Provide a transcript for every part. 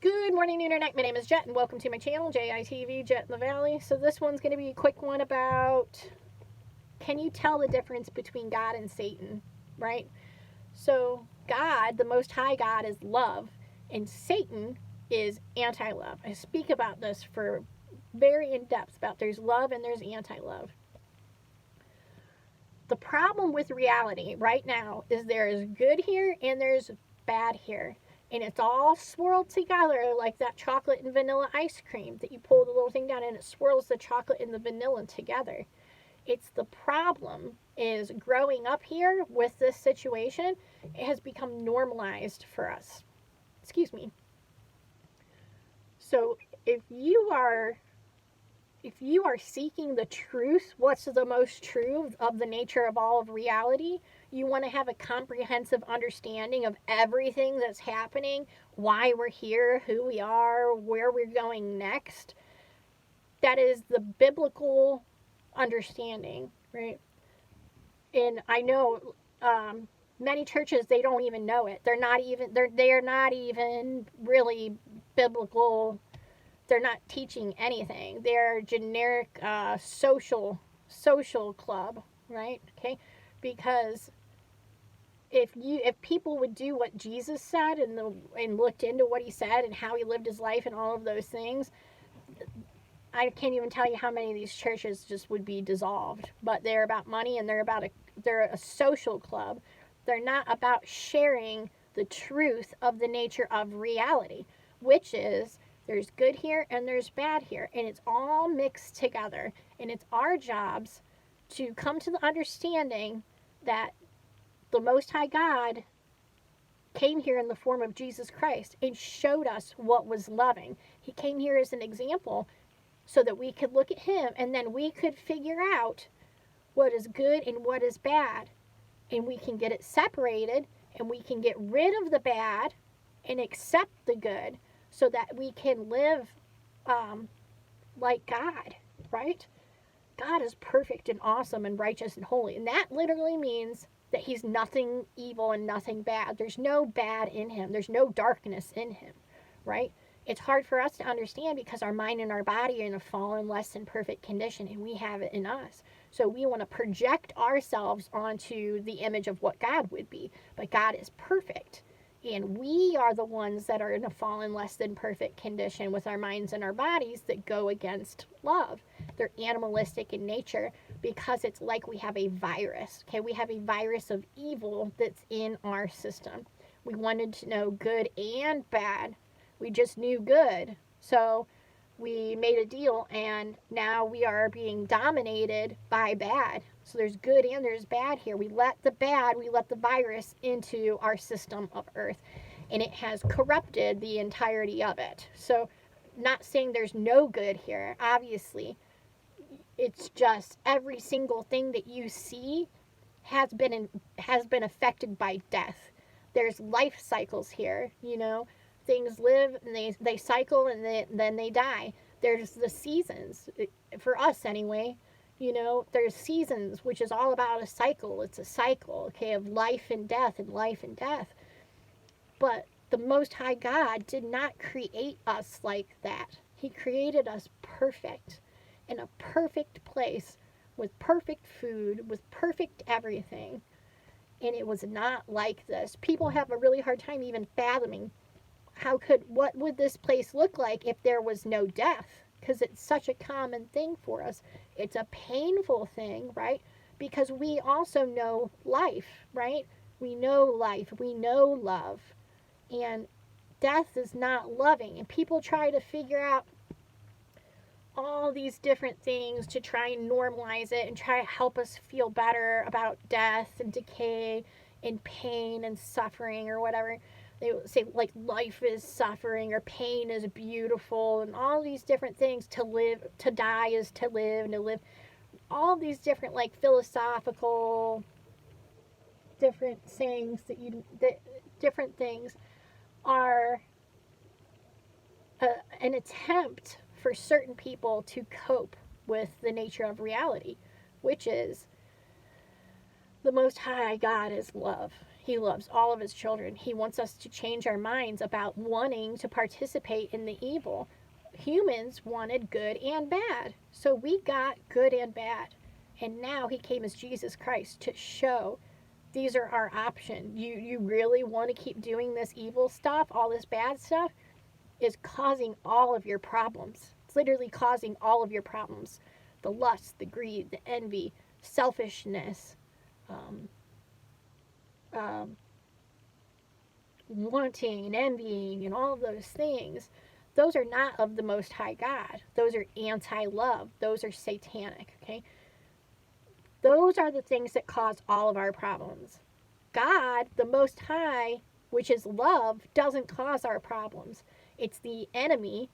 Good morning, Internet. My name is Jet, and welcome to my channel, JITV, Jet in the Valley. So this one's going to be a quick one about, can you tell the difference between God and Satan, right? So God, the Most High God, is love, and Satan is anti-love. I speak about this for very in-depth about there's love and there's anti-love. The problem with reality right now is there is good here and there's bad here. And it's all swirled together like that chocolate and vanilla ice cream that you pull the little thing down and it swirls the chocolate and the vanilla together. It's the problem is growing up here with this situation, it has become normalized for us. Excuse me. So if you are seeking the truth, what's the most true of the nature of all of reality, you want to have a comprehensive understanding of everything that's happening, why we're here, who we are, where we're going next. That is the biblical understanding, right? And I know many churches, they don't even know it. They're not even really biblical. They're not teaching anything. They're generic social club, right? Okay, because if people would do what Jesus said and looked into what he said and how he lived his life and all of those things, I can't even tell you how many of these churches just would be dissolved. But they're about money and they're a social club. They're not about sharing the truth of the nature of reality, which is there's good here and there's bad here, and it's all mixed together. And it's our jobs to come to the understanding that the Most High God came here in the form of Jesus Christ and showed us what was loving. He came here as an example so that we could look at him and then we could figure out what is good and what is bad. And we can get it separated and we can get rid of the bad and accept the good so that we can live like God, right? God is perfect and awesome and righteous and holy. And that literally means that he's nothing evil and nothing bad. There's no bad in him. There's no darkness in him, right? It's hard for us to understand because our mind and our body are in a fallen, less than perfect condition, and we have it in us. So we want to project ourselves onto the image of what God would be. But God is perfect. And we are the ones that are in a fallen, less than perfect condition with our minds and our bodies that go against love. They're animalistic in nature because it's like we have a virus. Okay, we have a virus of evil that's in our system. We wanted to know good and bad. We just knew good. So we made a deal and now we are being dominated by bad. So there's good and there's bad here. We let the virus into our system of earth, and it has corrupted the entirety of it. So not saying there's no good here, obviously. It's just every single thing that you see has been affected by death. There's life cycles here, things live and they cycle and then they die. There's the seasons, for us anyway. There's seasons, which is all about a cycle. It's a cycle, okay, of life and death and life and death. But the Most High God did not create us like that. He created us perfect, in a perfect place, with perfect food, with perfect everything. And it was not like this. People have a really hard time even fathoming what would this place look like if there was no death? Because it's such a common thing for us. It's a painful thing, right? Because we also know life, right? We know life. We know love. And death is not loving. And people try to figure out all these different things to try and normalize it and try to help us feel better about death and decay and pain and suffering or whatever. They say like life is suffering or pain is beautiful and all these different things. To die is to live, and to live. All these different like philosophical different sayings that different things are an attempt for certain people to cope with the nature of reality, which is the Most High God is love. He loves all of his children. He wants us to change our minds about wanting to participate in the evil. Humans wanted good and bad. So we got good and bad. And now he came as Jesus Christ to show these are our option. You really want to keep doing this evil stuff, all this bad stuff is causing all of your problems. It's literally causing all of your problems. The lust, the greed, the envy, selfishness, um, um, wanting and envying and all of those things, those are not of the Most High God. Those are anti-love. Those are satanic, okay? Those are the things that cause all of our problems. God, the Most High, which is love, doesn't cause our problems. It's the enemy,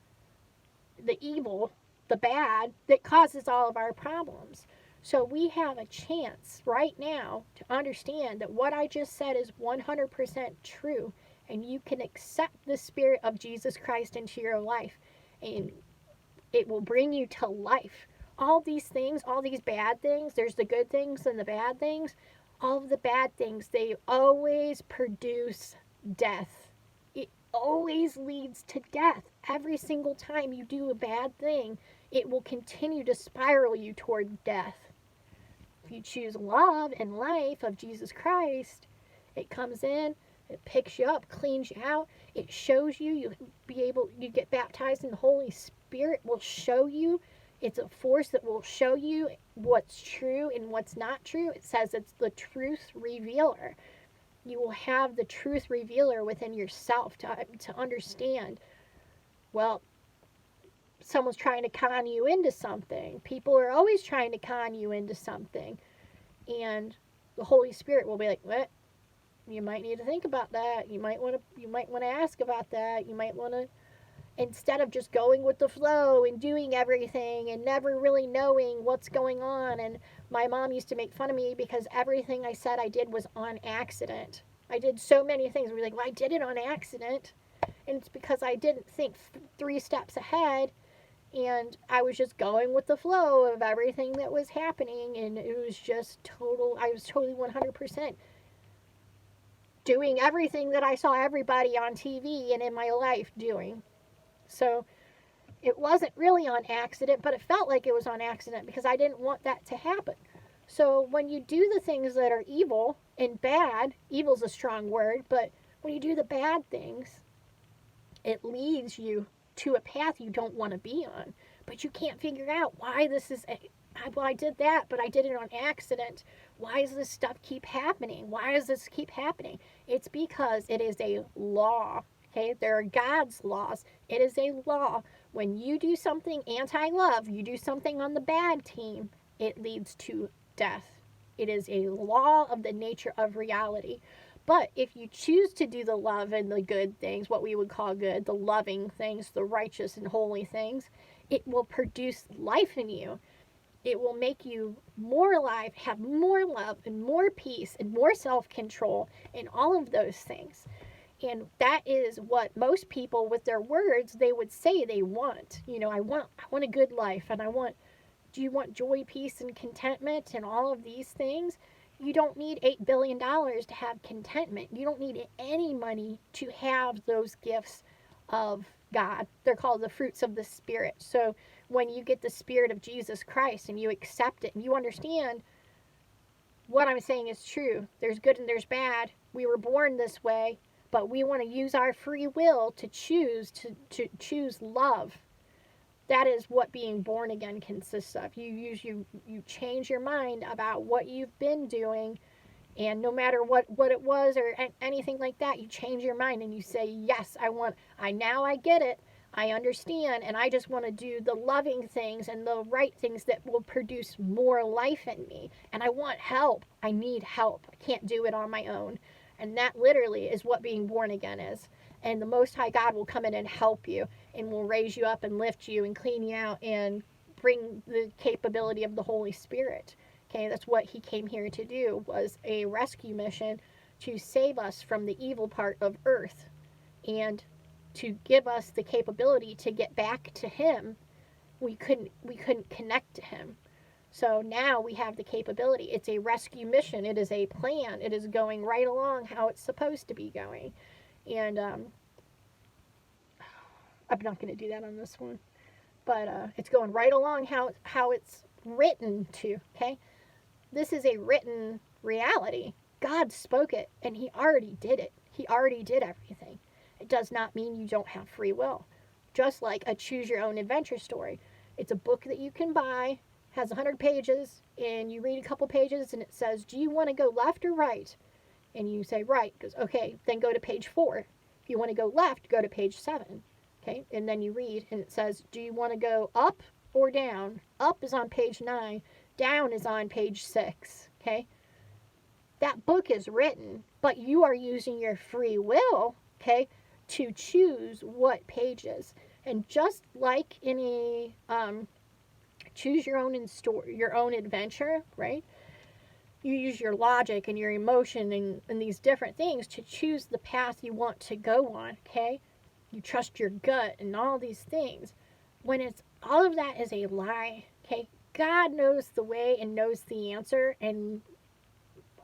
the evil, the bad, that causes all of our problems. So we have a chance right now to understand that what I just said is 100% true, and you can accept the Spirit of Jesus Christ into your life, and it will bring you to life. All these things, all these bad things, there's the good things and the bad things. All of the bad things, they always produce death. It always leads to death. Every single time you do a bad thing, it will continue to spiral you toward death. If you choose love and life of Jesus Christ, it comes in, it picks you up, cleans you out, it shows you, you get baptized in the Holy Spirit, will show you. It's a force that will show you what's true and what's not true. It says it's the truth revealer. You will have the truth revealer within yourself to understand, well, someone's trying to con you into something. People are always trying to con you into something. And the Holy Spirit will be like, what? You might need to think about that. You might want to ask about that. You might want to, instead of just going with the flow and doing everything and never really knowing what's going on. And my mom used to make fun of me because everything I said I did was on accident. I did so many things. We're like, well, I did it on accident. And it's because I didn't think 3 steps ahead, and I was just going with the flow of everything that was happening, and it was just I was totally 100% doing everything that I saw everybody on TV and in my life doing. So it wasn't really on accident, but it felt like it was on accident because I didn't want that to happen. So when you do the things that are evil and bad, evil's a strong word, but when you do the bad things, it leads you to a path you don't want to be on. But you can't figure out why this is, well, I did that, but I did it on accident. Why does this stuff keep happening? Why does this keep happening? It's because it is a law. Okay, there are God's laws. It is a law. When you do something anti-love, you do something on the bad team, it leads to death. It is a law of the nature of reality. But if you choose to do the love and the good things, what we would call good, the loving things, the righteous and holy things, it will produce life in you. It will make you more alive, have more love and more peace and more self-control and all of those things. And that is what most people with their words, they would say they want. You know, I want a good life, and do you want joy, peace, and contentment and all of these things? You don't need $8 billion to have contentment. You don't need any money to have those gifts of God. They're called the fruits of the Spirit. So when you get the Spirit of Jesus Christ and you accept it and you understand what I'm saying is true, there's good and there's bad. We were born this way, but we want to use our free will to choose choose love. That is what being born again consists of. You change your mind about what you've been doing, and no matter what it was or anything like that, you change your mind and you say, yes, I get it, I understand, and I just want to do the loving things and the right things that will produce more life in me. And I want help. I need help. I can't do it on my own. And that literally is what being born again is. And the Most High God will come in and help you and will raise you up and lift you and clean you out and bring the capability of the Holy Spirit. Okay, that's what he came here to do, was a rescue mission to save us from the evil part of earth and to give us the capability to get back to him. We couldn't connect to him. So now we have the capability. It's a rescue mission. It is a plan. It is going right along how it's supposed to be going. And I'm not going to do that on this one. But it's going right along how it's written to, okay? This is a written reality. God spoke it, and He already did it. He already did everything. It does not mean you don't have free will. Just like a choose your own adventure story. It's a book that you can buy, has 100 pages, and you read a couple pages, and it says, do you want to go left or right? And you say right. It goes, okay, then go to page 4. If you want to go left, go to page 7. Okay, and then you read, and it says, do you want to go up or down? Up is on page 9. Down is on page 6. Okay, that book is written, but you are using your free will, okay, to choose what pages. And just like in a choose your own your own adventure, right? You use your logic and your emotion and these different things to choose the path you want to go on, okay? You trust your gut and all these things. When it's all of that is a lie, okay? God knows the way and knows the answer and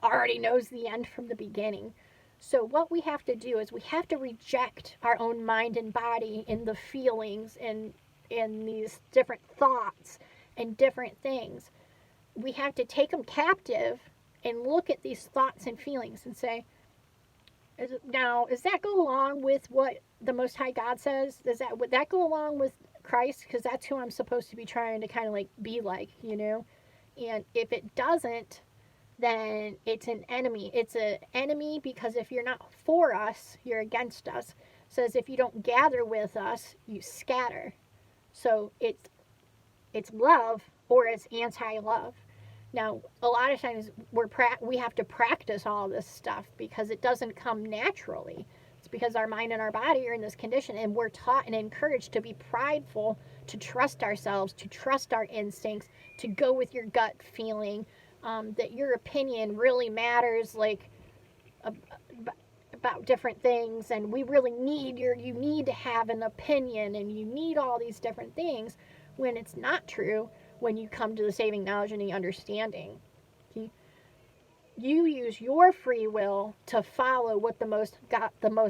already knows the end from the beginning. So what we have to do is we have to reject our own mind and body and the feelings and these different thoughts and different things. We have to take them captive and look at these thoughts and feelings and say, does that go along with what the Most High God says? Would that go along with Christ? Because that's who I'm supposed to be trying to kind of like be like, you know? And if it doesn't, then it's an enemy. It's an enemy because if you're not for us, you're against us. It says if you don't gather with us, you scatter. So it's love or it's anti-love. Now, a lot of times we have to practice all this stuff because it doesn't come naturally. It's because our mind and our body are in this condition, and we're taught and encouraged to be prideful, to trust ourselves, to trust our instincts, to go with your gut feeling, that your opinion really matters, like about different things, and we really you need to have an opinion, and you need all these different things, when it's not true. When you come to the saving knowledge and the understanding, okay? You use your free will to follow what the Most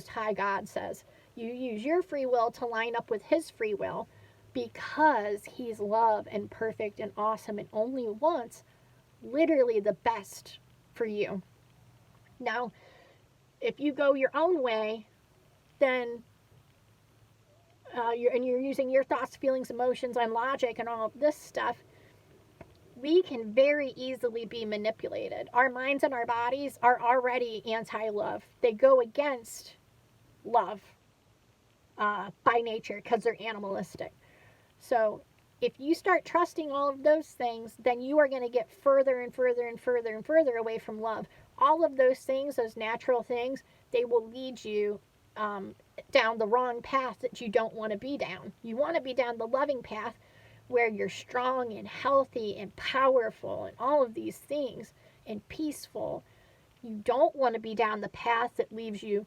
High God says. You use your free will to line up with His free will, because He's love and perfect and awesome and only wants literally the best for you. Now, if you go your own way, then you're using your thoughts, feelings, emotions, and logic and all of this stuff, we can very easily be manipulated. Our minds and our bodies are already anti-love. They go against love by nature because they're animalistic. So if you start trusting all of those things, then you are going to get further and further and further and further away from love. All of those things, those natural things, they will lead you down the wrong path that you don't want to be down. You want to be down the loving path where you're strong and healthy and powerful and all of these things and peaceful. You don't want to be down the path that leaves you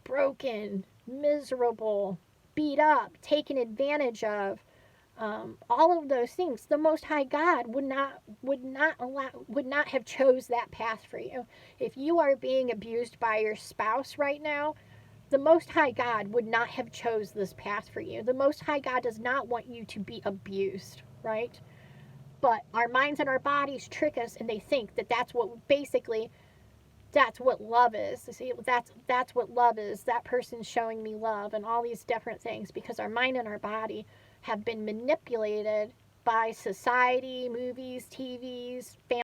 broken, miserable, beat up, taken advantage of. All of those things. The Most High God would not have chose that path for you. If you are being abused by your spouse right now, the Most High God would not have chose this path for you. The Most High God does not want you to be abused, right? But our minds and our bodies trick us, and they think that that's what love is. See, that's what love is. That person's showing me love and all these different things, because our mind and our body have been manipulated by society, movies, TVs, family